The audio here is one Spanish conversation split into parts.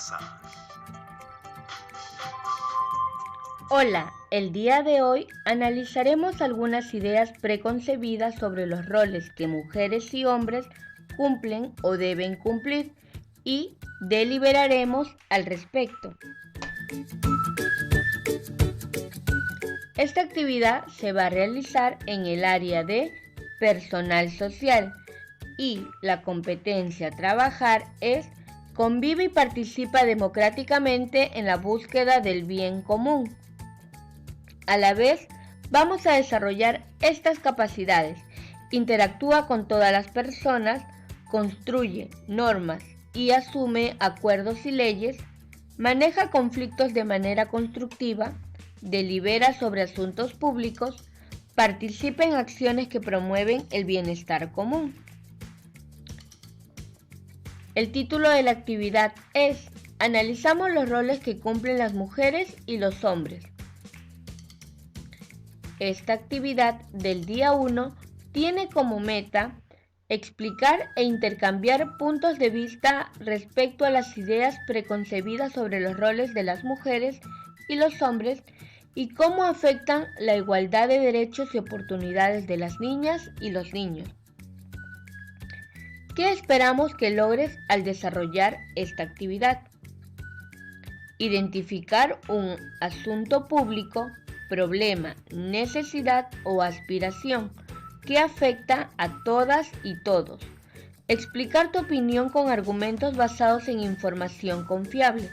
casa. Hola, el día de hoy analizaremos algunas ideas preconcebidas sobre los roles que mujeres y hombres cumplen o deben cumplir y deliberaremos al respecto. Esta actividad se va a realizar en el área de personal social y la competencia a trabajar es convive y participa democráticamente en la búsqueda del bien común. A la vez, vamos a desarrollar estas capacidades. Interactúa con todas las personas, construye normas y asume acuerdos y leyes, maneja conflictos de manera constructiva, delibera sobre asuntos públicos, participa en acciones que promueven el bienestar común. El título de la actividad es Analizamos los roles que cumplen las mujeres y los hombres. Esta actividad del día 1 tiene como meta explicar e intercambiar puntos de vista respecto a las ideas preconcebidas sobre los roles de las mujeres y los hombres y cómo afectan la igualdad de derechos y oportunidades de las niñas y los niños. ¿Qué esperamos que logres al desarrollar esta actividad? Identificar un asunto público, problema, necesidad o aspiración que afecta a todas y todos. Explicar tu opinión con argumentos basados en información confiable.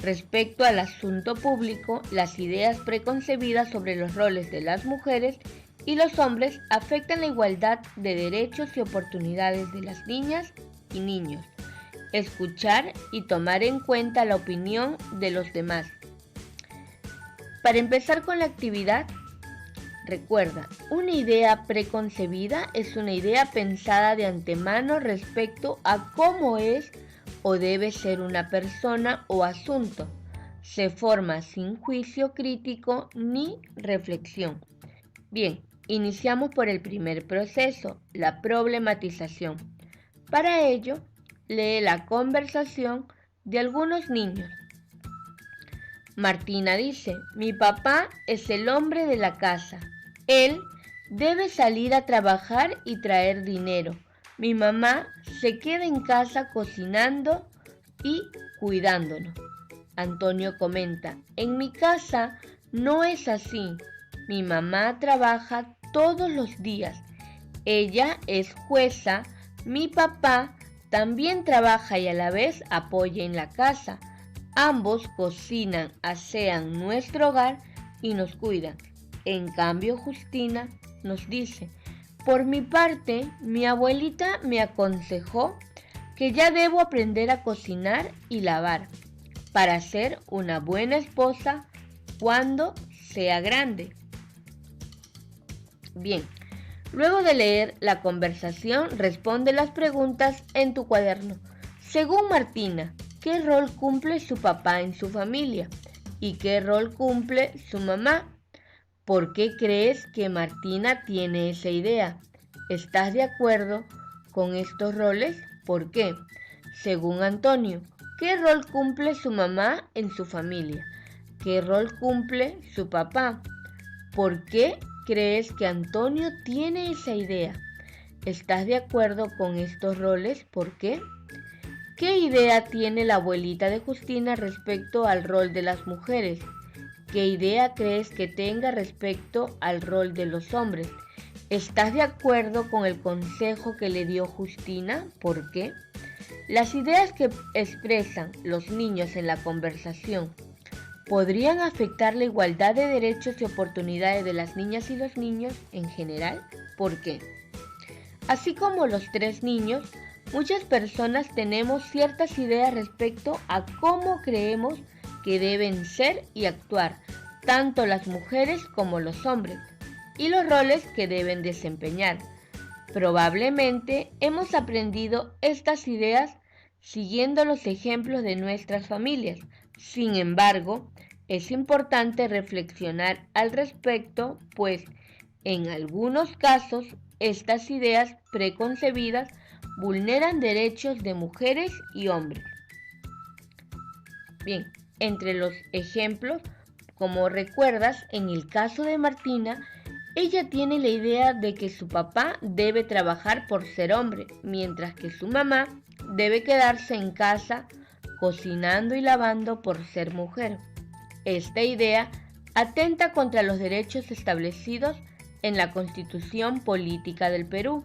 Respecto al asunto público, las ideas preconcebidas sobre los roles de las mujeres y los hombres afectan la igualdad de derechos y oportunidades de las niñas y niños. Escuchar y tomar en cuenta la opinión de los demás. Para empezar con la actividad, recuerda, una idea preconcebida es una idea pensada de antemano respecto a cómo es o debe ser una persona o asunto. Se forma sin juicio crítico ni reflexión. Bien, iniciamos por el primer proceso, la problematización. Para ello, lee la conversación de algunos niños. Martina dice, mi papá es el hombre de la casa. Él debe salir a trabajar y traer dinero. Mi mamá se queda en casa cocinando y cuidándonos. Antonio comenta, en mi casa no es así. Mi mamá trabaja todos los días. Ella es jueza. Mi papá también trabaja y a la vez apoya en la casa. Ambos cocinan, asean nuestro hogar y nos cuidan. En cambio, Justina nos dice, por mi parte, mi abuelita me aconsejó que ya debo aprender a cocinar y lavar para ser una buena esposa cuando sea grande. Bien, luego de leer la conversación, responde las preguntas en tu cuaderno. Según Martina, ¿qué rol cumple su papá en su familia? ¿Y qué rol cumple su mamá? ¿Por qué crees que Martina tiene esa idea? ¿Estás de acuerdo con estos roles? ¿Por qué? Según Antonio, ¿qué rol cumple su mamá en su familia? ¿Qué rol cumple su papá? ¿Por qué crees que Antonio tiene esa idea? ¿Estás de acuerdo con estos roles? ¿Por qué? ¿Qué idea tiene la abuelita de Justina respecto al rol de las mujeres? ¿Qué idea crees que tenga respecto al rol de los hombres? ¿Estás de acuerdo con el consejo que le dio Justina? ¿Por qué? Las ideas que expresan los niños en la conversación podrían afectar la igualdad de derechos y oportunidades de las niñas y los niños en general. ¿Por qué? Así como los tres niños, muchas personas tenemos ciertas ideas respecto a cómo creemos que deben ser y actuar tanto las mujeres como los hombres y los roles que deben desempeñar. Probablemente hemos aprendido estas ideas siguiendo los ejemplos de nuestras familias. Sin embargo, es importante reflexionar al respecto, pues en algunos casos estas ideas preconcebidas vulneran derechos de mujeres y hombres. Bien, entre los ejemplos, como recuerdas, en el caso de Martina, ella tiene la idea de que su papá debe trabajar por ser hombre, mientras que su mamá debe quedarse en casa cocinando y lavando por ser mujer. Esta idea atenta contra los derechos establecidos en la Constitución Política del Perú,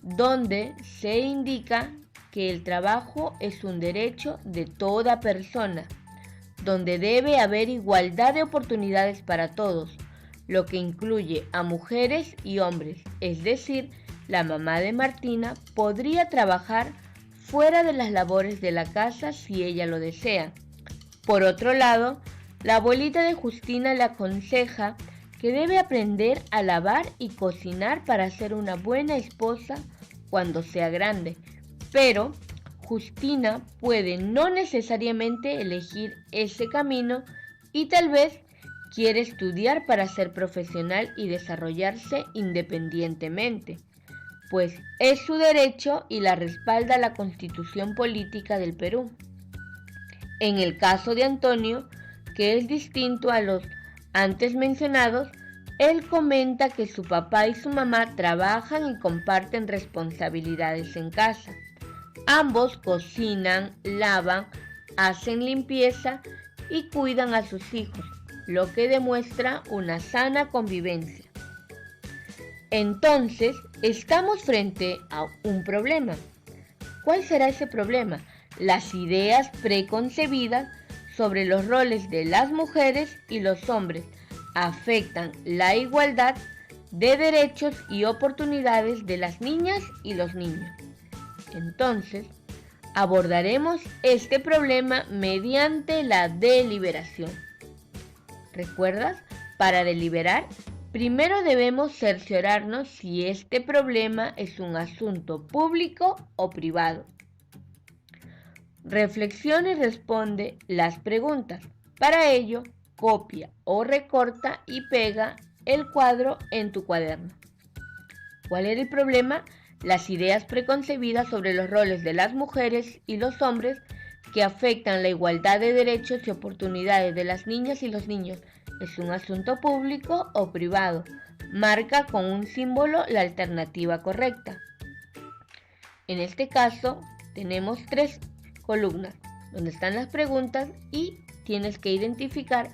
donde se indica que el trabajo es un derecho de toda persona, donde debe haber igualdad de oportunidades para todos, lo que incluye a mujeres y hombres, es decir, la mamá de Martina podría trabajar fuera de las labores de la casa si ella lo desea. Por otro lado, la abuelita de Justina le aconseja que debe aprender a lavar y cocinar para ser una buena esposa cuando sea grande, pero Justina puede no necesariamente elegir ese camino y tal vez quiere estudiar para ser profesional y desarrollarse independientemente, pues es su derecho y la respalda la Constitución Política del Perú. En el caso de Antonio, que es distinto a los antes mencionados, él comenta que su papá y su mamá trabajan y comparten responsabilidades en casa. Ambos cocinan, lavan, hacen limpieza y cuidan a sus hijos, lo que demuestra una sana convivencia. Entonces, estamos frente a un problema. ¿Cuál será ese problema? Las ideas preconcebidas sobre los roles de las mujeres y los hombres afectan la igualdad de derechos y oportunidades de las niñas y los niños. Entonces, abordaremos este problema mediante la deliberación. ¿Recuerdas? Para deliberar, primero debemos cerciorarnos si este problema es un asunto público o privado. Reflexiona y responde las preguntas. Para ello, copia o recorta y pega el cuadro en tu cuaderno. ¿Cuál era el problema? Las ideas preconcebidas sobre los roles de las mujeres y los hombres que afectan la igualdad de derechos y oportunidades de las niñas y los niños. ¿Es un asunto público o privado? Marca con un símbolo la alternativa correcta. En este caso, tenemos 3 columnas donde están las preguntas y tienes que identificar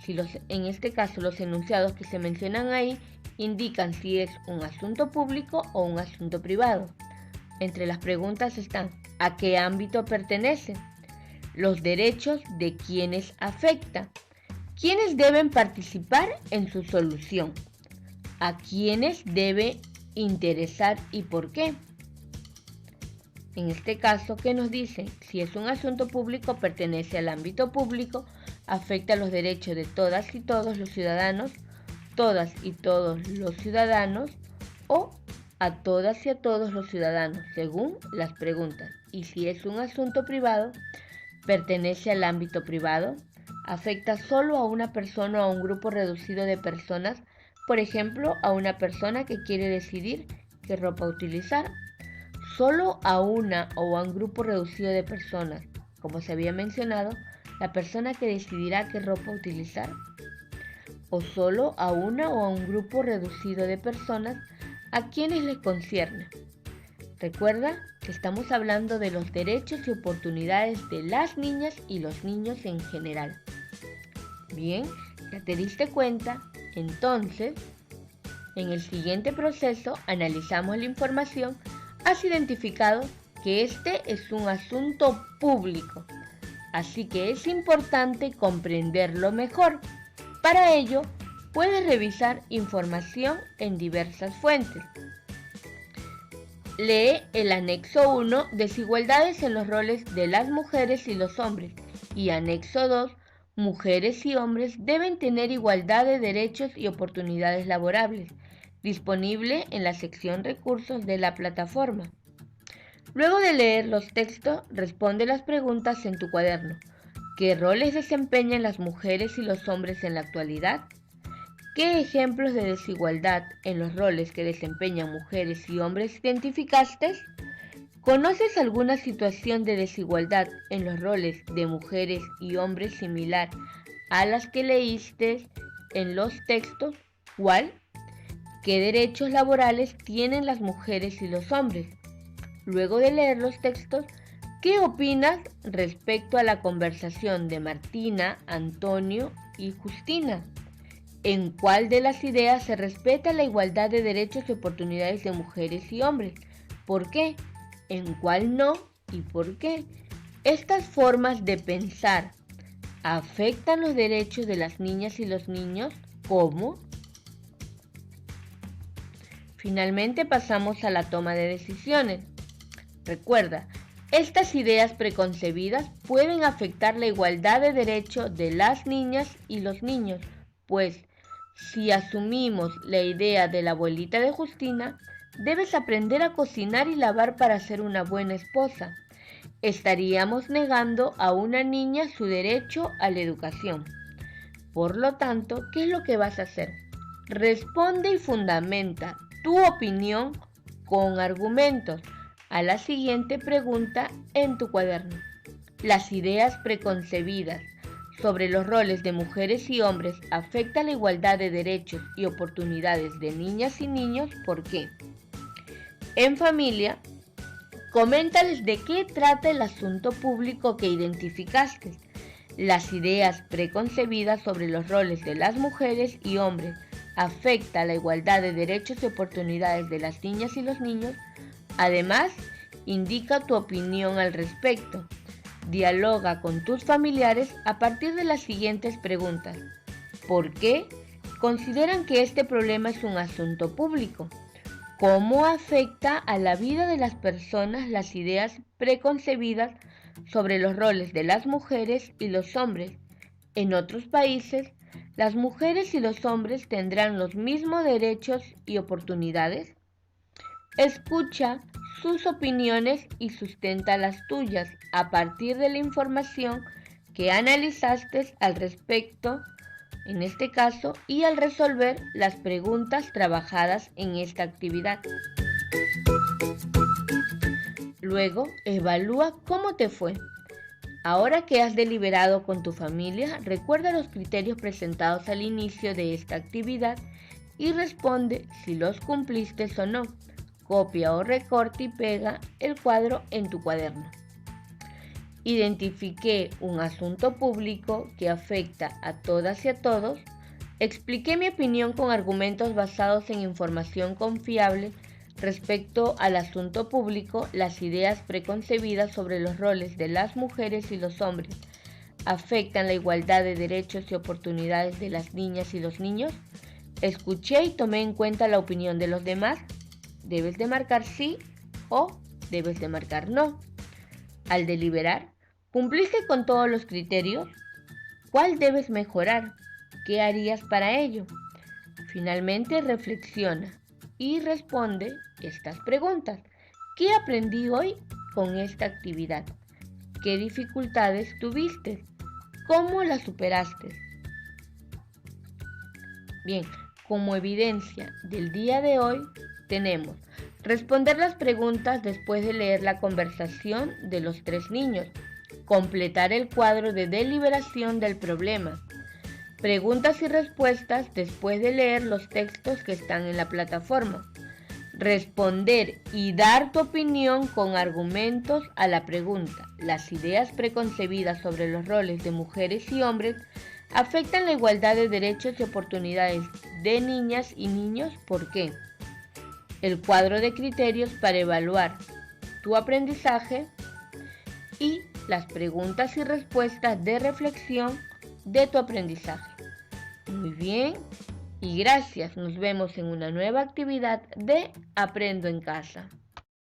si en este caso los enunciados que se mencionan ahí indican si es un asunto público o un asunto privado. Entre las preguntas están: ¿a qué ámbito pertenece? Los derechos de quienes afecta. ¿Quiénes deben participar en su solución? ¿A quiénes debe interesar y por qué? En este caso, ¿qué nos dice? Si es un asunto público, pertenece al ámbito público, afecta los derechos de todas y todos los ciudadanos, todas y todos los ciudadanos, o a todas y a todos los ciudadanos, según las preguntas. Y si es un asunto privado, pertenece al ámbito privado, afecta solo a una persona o a un grupo reducido de personas, por ejemplo, a una persona que quiere decidir qué ropa utilizar, solo a una o a un grupo reducido de personas, como se había mencionado, la persona que decidirá qué ropa utilizar, o solo a una o a un grupo reducido de personas a quienes les concierne. Recuerda que estamos hablando de los derechos y oportunidades de las niñas y los niños en general. Bien, ¿ya te diste cuenta? Entonces, en el siguiente proceso analizamos la información. Has identificado que este es un asunto público, así que es importante comprenderlo mejor. Para ello, puedes revisar información en diversas fuentes. Lee el anexo 1, Desigualdades en los roles de las mujeres y los hombres, y anexo 2, Mujeres y hombres deben tener igualdad de derechos y oportunidades laborables, disponible en la sección Recursos de la plataforma. Luego de leer los textos, responde las preguntas en tu cuaderno. ¿Qué roles desempeñan las mujeres y los hombres en la actualidad? ¿Qué ejemplos de desigualdad en los roles que desempeñan mujeres y hombres identificaste? ¿Conoces alguna situación de desigualdad en los roles de mujeres y hombres similar a las que leíste en los textos? ¿Cuál? ¿Qué derechos laborales tienen las mujeres y los hombres? Luego de leer los textos, ¿qué opinas respecto a la conversación de Martina, Antonio y Justina? ¿En cuál de las ideas se respeta la igualdad de derechos y oportunidades de mujeres y hombres? ¿Por qué? ¿En cuál no y por qué? Estas formas de pensar afectan los derechos de las niñas y los niños. ¿Cómo? Finalmente pasamos a la toma de decisiones. Recuerda, estas ideas preconcebidas pueden afectar la igualdad de derechos de las niñas y los niños, pues si asumimos la idea de la abuelita de Justina, debes aprender a cocinar y lavar para ser una buena esposa. Estaríamos negando a una niña su derecho a la educación. Por lo tanto, ¿qué es lo que vas a hacer? Responde y fundamenta tu opinión con argumentos a la siguiente pregunta en tu cuaderno. Las ideas preconcebidas sobre los roles de mujeres y hombres afectan la igualdad de derechos y oportunidades de niñas y niños. ¿Por qué? En familia, coméntales de qué trata el asunto público que identificaste. Las ideas preconcebidas sobre los roles de las mujeres y hombres afectan la igualdad de derechos y oportunidades de las niñas y los niños. Además, indica tu opinión al respecto. Dialoga con tus familiares a partir de las siguientes preguntas. ¿Por qué consideran que este problema es un asunto público? ¿Cómo afecta a la vida de las personas las ideas preconcebidas sobre los roles de las mujeres y los hombres? En otros países, ¿las mujeres y los hombres tendrán los mismos derechos y oportunidades? Escucha sus opiniones y sustenta las tuyas a partir de la información que analizaste al respecto, en este caso, y al resolver las preguntas trabajadas en esta actividad. Luego, evalúa cómo te fue. Ahora que has deliberado con tu familia, recuerda los criterios presentados al inicio de esta actividad y responde si los cumpliste o no. Copia o recorta y pega el cuadro en tu cuaderno. Identifiqué un asunto público que afecta a todas y a todos. Expliqué mi opinión con argumentos basados en información confiable respecto al asunto público. Las ideas preconcebidas sobre los roles de las mujeres y los hombres afectan la igualdad de derechos y oportunidades de las niñas y los niños. Escuché y tomé en cuenta la opinión de los demás. Debes de marcar sí o debes de marcar no. Al deliberar, ¿cumpliste con todos los criterios? ¿Cuál debes mejorar? ¿Qué harías para ello? Finalmente, reflexiona y responde estas preguntas. ¿Qué aprendí hoy con esta actividad? ¿Qué dificultades tuviste? ¿Cómo las superaste? Bien, como evidencia del día de hoy, tenemos responder las preguntas después de leer la conversación de los 3 niños, completar el cuadro de deliberación del problema, preguntas y respuestas después de leer los textos que están en la plataforma, responder y dar tu opinión con argumentos a la pregunta. Las ideas preconcebidas sobre los roles de mujeres y hombres afectan la igualdad de derechos y oportunidades de niñas y niños. ¿Por qué? El cuadro de criterios para evaluar tu aprendizaje y las preguntas y respuestas de reflexión de tu aprendizaje. Muy bien y gracias. Nos vemos en una nueva actividad de Aprendo en Casa.